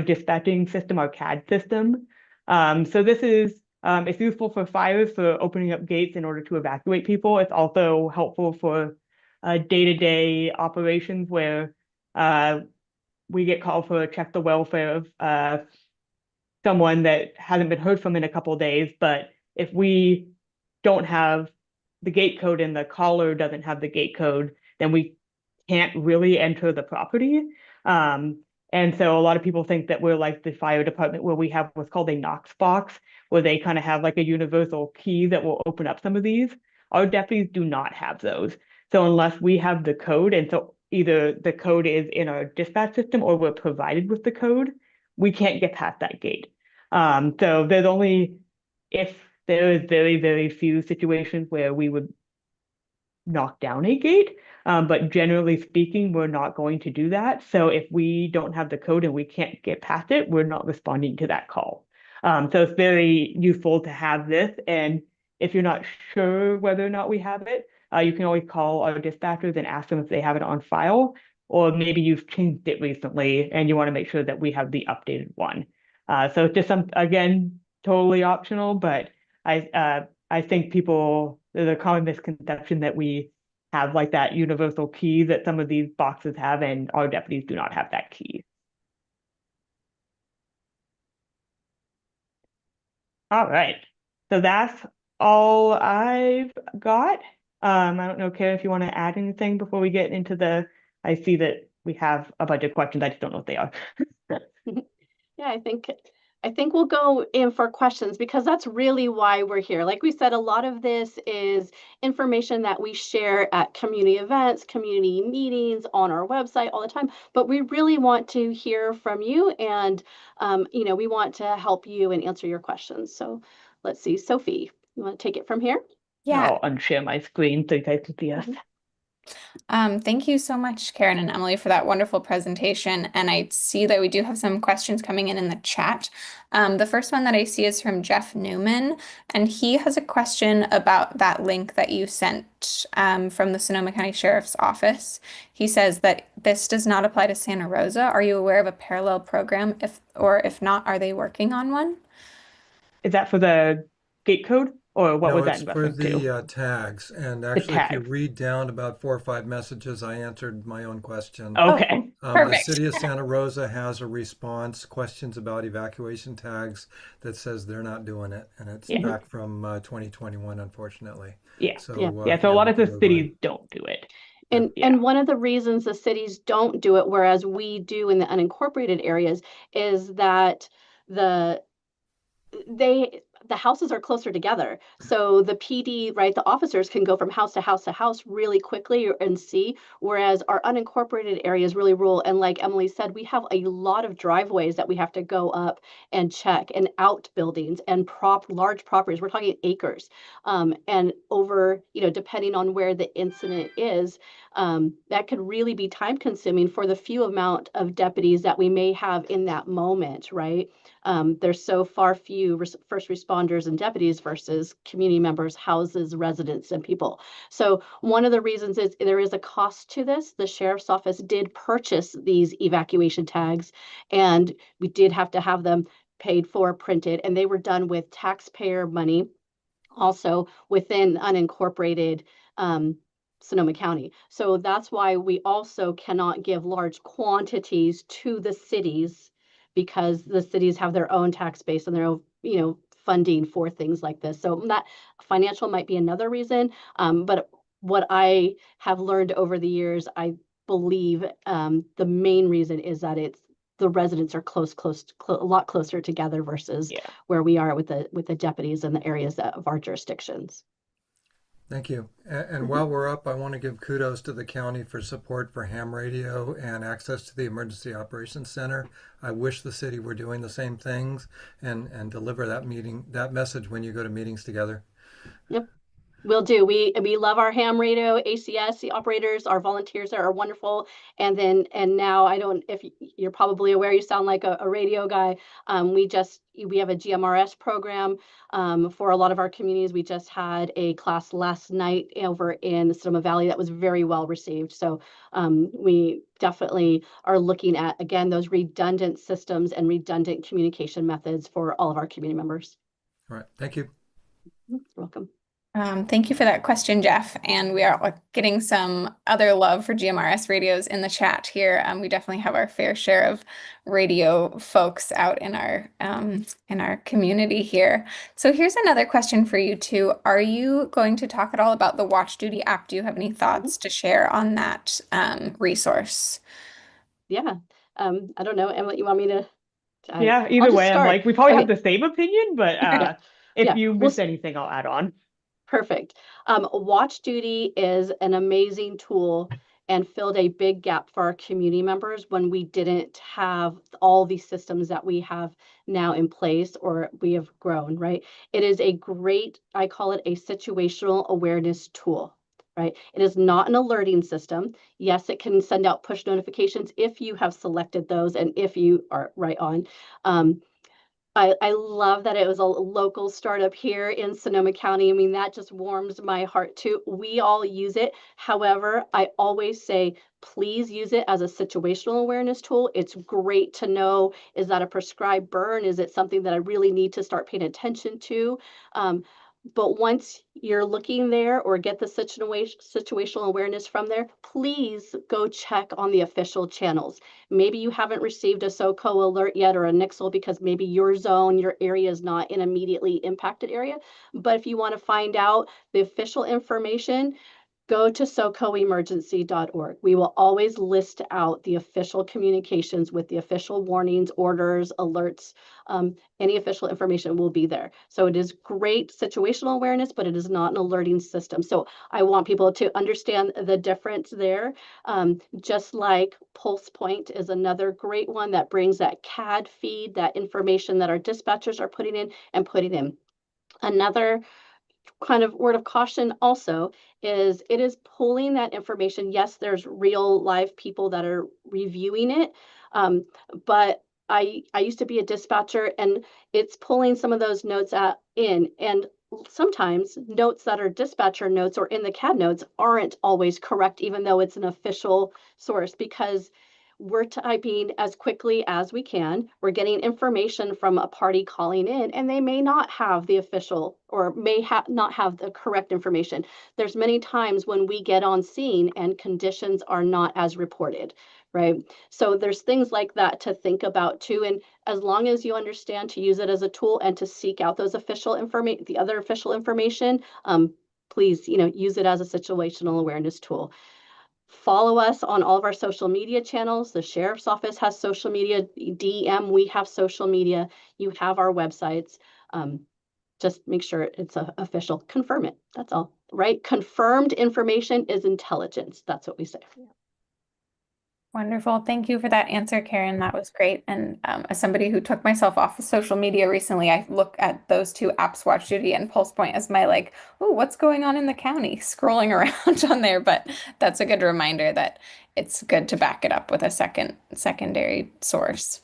dispatching system, our CAD system. So this is it's useful for fires for opening up gates in order to evacuate people. It's also helpful for day-to-day operations where we get called for check the welfare of someone that hasn't been heard from in a couple of days. But if we don't have the gate code and the caller doesn't have the gate code, then we can't really enter the property. And so a lot of people think that we're like the fire department where we have what's called a Knox box, where they kind of have like a universal key that will open up some of these. Our deputies do not have those. So unless we have the code, and so either the code is in our dispatch system or we're provided with the code, we can't get past that gate. So there's only, if there is very, very few situations where we would knock down a gate. But generally speaking, we're not going to do that. So if we don't have the code and we can't get past it, we're not responding to that call. So it's very useful to have this. And if you're not sure whether or not we have it, you can always call our dispatchers and ask them if they have it on file, or maybe you've changed it recently and you want to make sure that we have the updated one. So it's just again, totally optional, but I think there's a common misconception that we have like that universal key that some of these boxes have, and our deputies do not have that key. All right, so that's all I've got. I don't know, Kara, if you want to add anything before we get into I see that we have a bunch of questions. I just don't know what they are. Yeah, I think we'll go in for questions because that's really why we're here. Like we said, a lot of this is information that we share at community events, community meetings, on our website all the time. But we really want to hear from you, and we want to help you and answer your questions. So let's see, Sophie, you want to take it from here? Yeah. I'll unshare my screen so you guys can see us. Thank you so much, Karen and Emily, for that wonderful presentation. And I see that we do have some questions coming in the chat. The first one that I see is from Jeff Newman, and he has a question about that link that you sent from the Sonoma County Sheriff's Office. He says that this does not apply to Santa Rosa. Are you aware of a parallel program? If not, are they working on one? Is that for the gate code, or what No, was that it's in for reference to? the tags. And The actually, if you tags. read down about 4 or 5 messages, I answered my own question. Okay. Oh, The perfect. city of Santa Rosa has a response, questions about evacuation tags, that says they're not doing it. And it's Yeah. back from 2021, unfortunately. Yeah. So, Yeah. So a lot we of the can move on. cities don't do it. And Yeah. and one of the reasons the cities don't do it, whereas we do in the unincorporated areas, is that the the houses are closer together. So the PD, right, the officers can go from house to house to house really quickly and see, whereas our unincorporated areas really rural. And like Emily said, we have a lot of driveways that we have to go up and check, and outbuildings and large properties. We're talking acres. And over, depending on where the incident is, that could really be time consuming for the few amount of deputies that we may have in that moment, right? There's so far few first responders and deputies versus community members, houses, residents, and people. So one of the reasons is there is a cost to this. The sheriff's office did purchase these evacuation tags, and we did have to have them paid for, printed, and they were done with taxpayer money, also within unincorporated Sonoma County. So that's why we also cannot give large quantities to the cities, because the cities have their own tax base and their own, funding for things like this. So that financial might be another reason. But what I have learned over the years, believe the main reason is that the residents are a lot closer together versus where we are with the deputies in the areas of our jurisdictions. Thank you. And while we're up, I want to give kudos to the county for support for ham radio and access to the Emergency Operations Center. I wish the city were doing the same things and deliver that message when you go to meetings together. Yep. Will do. We love our ham radio, ACS, the operators, our volunteers are wonderful. And now if you're probably aware, you sound like a radio guy. We have a GMRS program for a lot of our communities. We just had a class last night over in the Sonoma Valley that was very well received. So we definitely are looking at, again, those redundant systems and redundant communication methods for all of our community members. All right. Thank you. You're welcome. Thank you for that question, Jeff. And we are getting some other love for GMRS radios in the chat here. We definitely have our fair share of radio folks out in our community here. So here's another question for you too. Are you going to talk at all about the Watch Duty app? Do you have any thoughts to share on that resource? Yeah. I don't know, Emily, you want me to? Yeah, either way, I'm like, we probably have the same opinion, but if you miss anything, I'll add on. Perfect. Watch Duty is an amazing tool and filled a big gap for our community members when we didn't have all these systems that we have now in place or we have grown, right? It is a great, I call it a situational awareness tool, right? It is not an alerting system. Yes, it can send out push notifications if you have selected those and if you are right on. I love that it was a local startup here in Sonoma County. I mean, that just warms my heart too. We all use it. However, I always say, please use it as a situational awareness tool. It's great to know, is that a prescribed burn? Is it something that I really need to start paying attention to? But once you're looking there or get the situational awareness from there, please go check on the official channels. Maybe you haven't received a SOCO alert yet or a NIXL because maybe your zone, your area is not an immediately impacted area. But if you want to find out the official information, go to socoemergency.org. We will always list out the official communications with the official warnings, orders, alerts. Any official information will be there. So it is great situational awareness, but it is not an alerting system. So I want people to understand the difference there. Just like Pulse Point is another great one that brings that CAD feed, that information that our dispatchers are putting in. Another kind of word of caution also is it is pulling that information. Yes, there's real live people that are reviewing it, but I used to be a dispatcher and it's pulling some of those notes in, and sometimes notes that are dispatcher notes or in the CAD notes aren't always correct, even though it's an official source, because we're typing as quickly as we can. We're getting information from a party calling in, and they may not have the official or may not have the correct information. There's many times when we get on scene and conditions are not as reported, right? So there's things like that to think about too. And as long as you understand to use it as a tool and to seek out those official information, the other official information, please, use it as a situational awareness tool. Follow us on all of our social media channels. The Sheriff's Office has social media. DEM, we have social media. You have our websites. Just make sure it's official. Confirm it. That's all, right? Confirmed information is intelligence. That's what we say. Wonderful. Thank you for that answer, Karen. That was great. And as somebody who took myself off of social media recently, I look at those two apps, Watch Duty and Pulse Point, as my oh, what's going on in the county? Scrolling around on there. But that's a good reminder that it's good to back it up with a secondary source.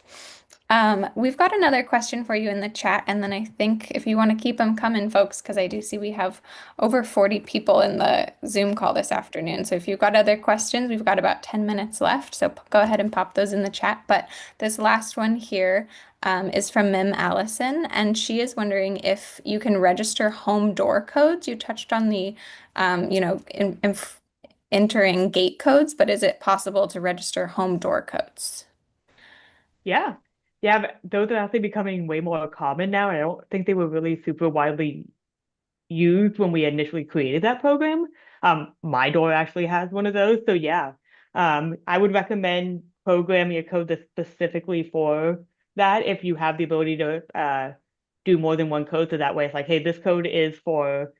We've got another question for you in the chat, and then I think if you want to keep them coming, folks, because I do see we have over 40 people in the Zoom call this afternoon. So if you've got other questions, we've got about 10 minutes left. So go ahead and pop those in the chat. But this last one here is from Mim Allison, and she is wondering if you can register home door codes. You touched on the, entering gate codes, but is it possible to register home door codes? Yeah. Yeah, but those are actually becoming way more common now. I don't think they were really super widely used when we initially created that program. My door actually has one of those. So yeah, I would recommend programming a code that's specifically for that if you have the ability to do more than one code. So that way it's like, hey, this code is for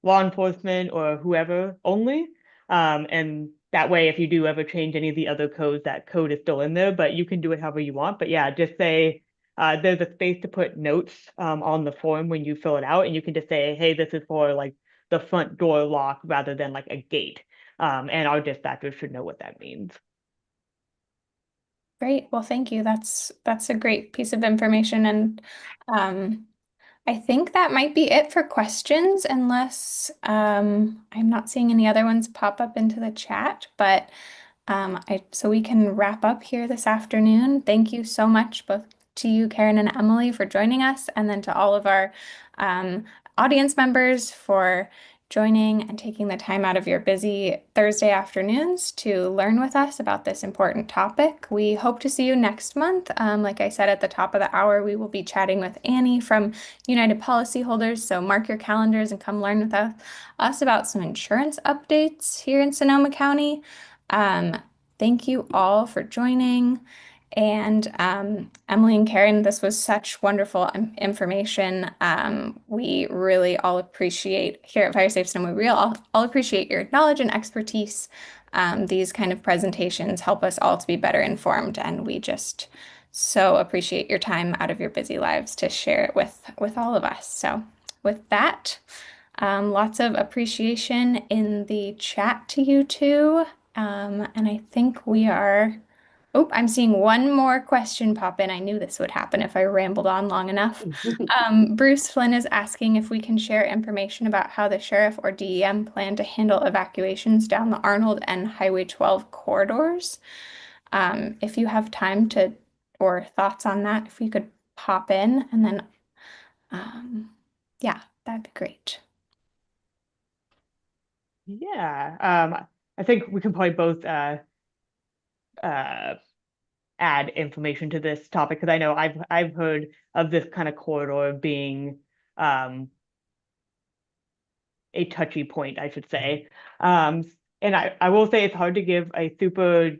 law enforcement or whoever only. And that way, if you do ever change any of the other codes, that code is still in there, but you can do it however you want. But yeah, just say there's a space to put notes on the form when you fill it out, and you can just say, hey, this is for like the front door lock rather than like a gate. And our dispatchers should know what that means. Great. Well, thank you. That's a great piece of information. And I think that might be it for questions, unless I'm not seeing any other ones pop up into the chat. But so we can wrap up here this afternoon. Thank you so much, both to you, Karen and Emily, for joining us, and then to all of our um, audience members for joining and taking the time out of your busy Thursday afternoons to learn with us about this important topic. We hope to see you next month. Like I said at the top of the hour, we will be chatting with Annie from United Policyholders, so mark your calendars and come learn with us about some insurance updates here in Sonoma County. Thank you all for joining. And Emily and Karen, this was such wonderful information. We really all appreciate here at FireSafe Sonoma, we all appreciate your knowledge and expertise. These kind of presentations help us all to be better informed, and we just so appreciate your time out of your busy lives to share it with all of us. So with that, lots of appreciation in the chat to you two. And I think we are. Oh, I'm seeing one more question pop in. I knew this would happen if I rambled on long enough. Bruce Flynn is asking if we can share information about how the sheriff or DEM plan to handle evacuations down the Arnold and Highway 12 corridors. If you have time to, or thoughts on that, if we could pop in, and then, yeah, that'd be great. Yeah, I think we can probably both add information to this topic because I know I've heard of this kind of corridor being a touchy point, I should say. And I will say it's hard to give a super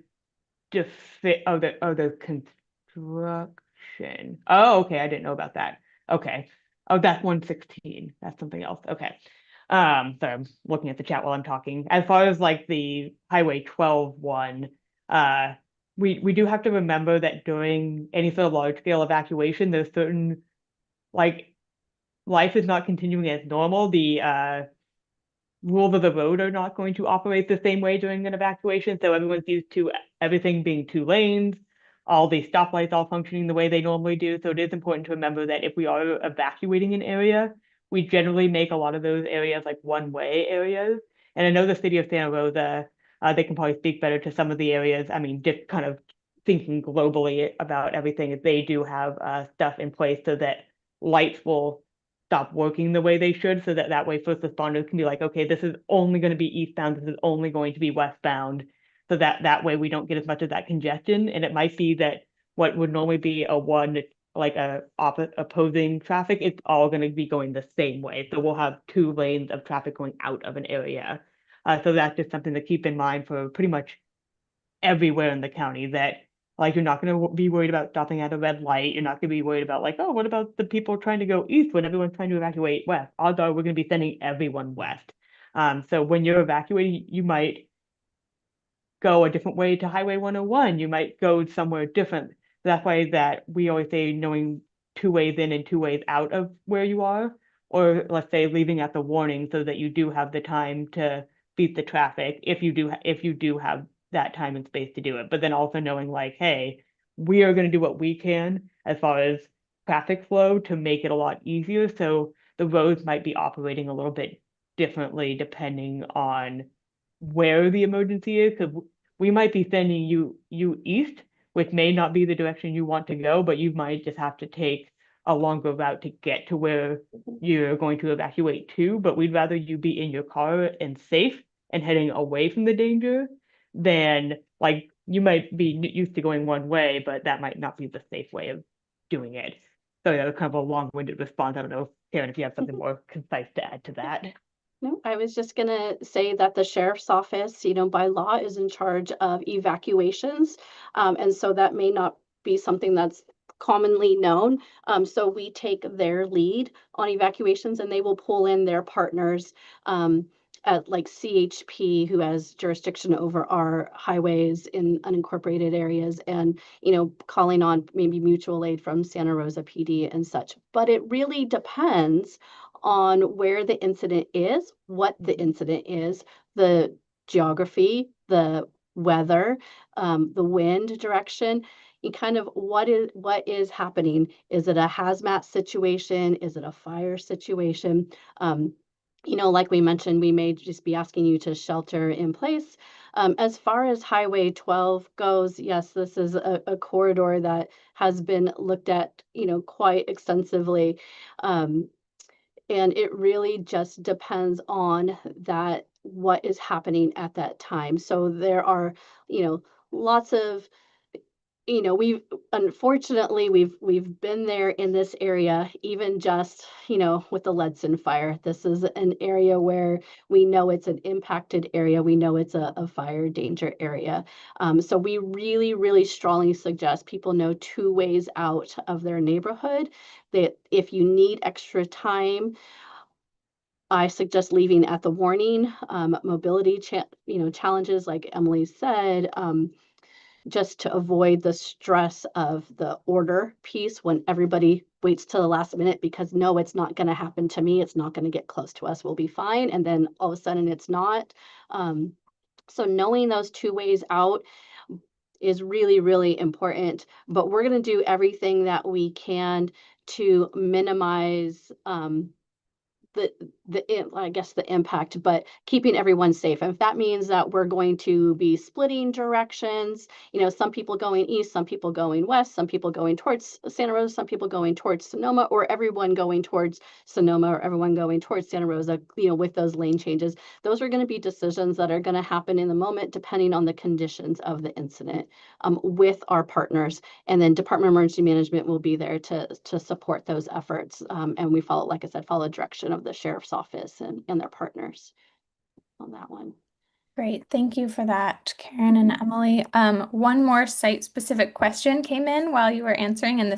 the construction. Oh, okay, I didn't know about that. Okay. Oh, that's 116. That's something else. Okay. So I'm looking at the chat while I'm talking. As far as like the Highway 12 one, we do have to remember that during any sort of large scale evacuation, there's certain like life is not continuing as normal. The rules of the road are not going to operate the same way during an evacuation. So everyone's used to everything being 2 lanes, all the stoplights all functioning the way they normally do. So it is important to remember that if we are evacuating an area, we generally make a lot of those areas like one-way areas. And I know the city of Santa Rosa, they can probably speak better to some of the areas. I mean, just kind of thinking globally about everything, they do have stuff in place so that lights will stop working the way they should, so that that way first responders can be like, okay, this is only going to be eastbound, this is only going to be westbound, so that way we don't get as much of that congestion. And it might be that what would normally be a one, like a opposing traffic, it's all going to be going the same way. So we'll have 2 lanes of traffic going out of an area. So that's just something to keep in mind for pretty much everywhere in the county, that like you're not going to be worried about stopping at a red light. You're not going to be worried about like, oh, what about the people trying to go east when everyone's trying to evacuate west? Odds are we're going to be sending everyone west. So when you're evacuating, you might go a different way to Highway 101. You might go somewhere different. That's why that we always say knowing 2 ways in and 2 ways out of where you are, or let's say leaving at the warning so that you do have the time to beat the traffic if you do have that time and space to do it. But then also knowing like, hey, we are going to do what we can as far as traffic flow to make it a lot easier. So the roads might be operating a little bit differently depending on where the emergency is, because we might be sending you east, which may not be the direction you want to go, but you might just have to take a longer route to get to where you're going to evacuate to. But we'd rather you be in your car and safe and heading away from the danger than like you might be used to going one way, but that might not be the safe way of doing it. So yeah, kind of a long-winded response. I don't know, Karen, if you have something more concise to add to that. No, I was just going to say that the sheriff's office, by law is in charge of evacuations. And so that may not be something that's commonly known. So we take their lead on evacuations and they will pull in their partners at like CHP, who has jurisdiction over our highways in unincorporated areas, and, calling on maybe mutual aid from Santa Rosa PD and such. But it really depends on where the incident is, what the incident is, the geography, the weather, the wind direction, and kind of what is happening. Is it a hazmat situation? Is it a fire situation? Like we mentioned, we may just be asking you to shelter in place. As far as Highway 12 goes, yes, this is a corridor that has been looked at, quite extensively. And it really just depends on what is happening at that time. So there are, lots of, we've unfortunately we've been there in this area, even just, with the Ledson fire. This is an area where we know it's an impacted area. We know it's a fire danger area. So we really, really strongly suggest people know 2 ways out of their neighborhood. That if you need extra time, I suggest leaving at the warning. Mobility challenges, like Emily said, just to avoid the stress of the order piece when everybody waits till the last minute because no, it's not going to happen to me. It's not going to get close to us. We'll be fine. And then all of a sudden it's not. So knowing those 2 ways out is really, really important. But we're going to do everything that we can to minimize the impact, but keeping everyone safe. And if that means that we're going to be splitting directions, some people going east, some people going west, some people going towards Santa Rosa, some people going towards Sonoma, or everyone going towards Sonoma, or everyone going towards Santa Rosa, with those lane changes, those are going to be decisions that are going to happen in the moment, depending on the conditions of the incident, with our partners. And then Department of Emergency Management will be there to support those efforts. And we follow, like I said, follow direction of the sheriff's office and their partners on that one. Great. Thank you for that, Karen and Emily. One more site-specific question came in while you were answering, and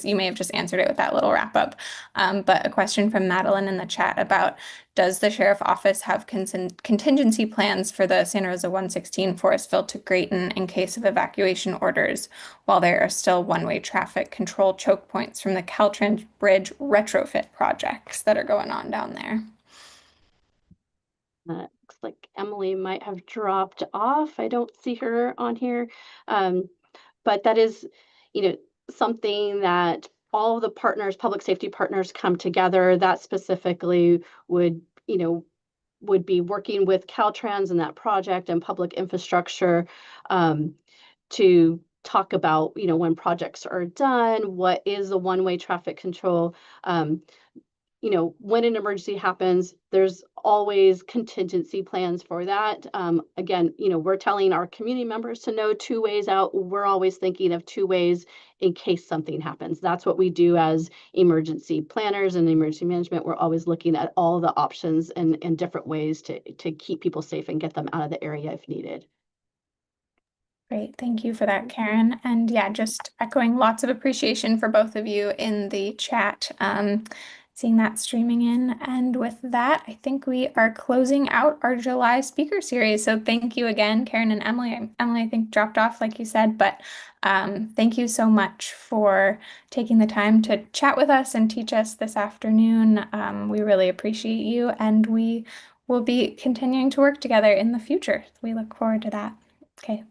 you may have just answered it with that little wrap-up. But a question from Madeline in the chat about, does the sheriff office have contingency plans for the Santa Rosa 116 Forestville to Grayton in case of evacuation orders while there are still one-way traffic control choke points from the Caltrans Bridge retrofit projects that are going on down there? Looks like Emily might have dropped off. I don't see her on here. But that is, something that all of the partners, public safety partners, come together. That specifically would be working with Caltrans and that project and public infrastructure to talk about, when projects are done, what is the one-way traffic control. When an emergency happens, there's always contingency plans for that. Again, we're telling our community members to know 2 ways out. We're always thinking of 2 ways in case something happens. That's what we do as emergency planners and emergency management. We're always looking at all the options and different ways to keep people safe and get them out of the area if needed. Great. Thank you for that, Karen. And yeah, just echoing lots of appreciation for both of you in the chat, seeing that streaming in. And with that, I think we are closing out our July speaker series. So thank you again, Karen and Emily. Emily, I think, dropped off, like you said, but thank you so much for taking the time to chat with us and teach us this afternoon. We really appreciate you, and we will be continuing to work together in the future. We look forward to that. Okay.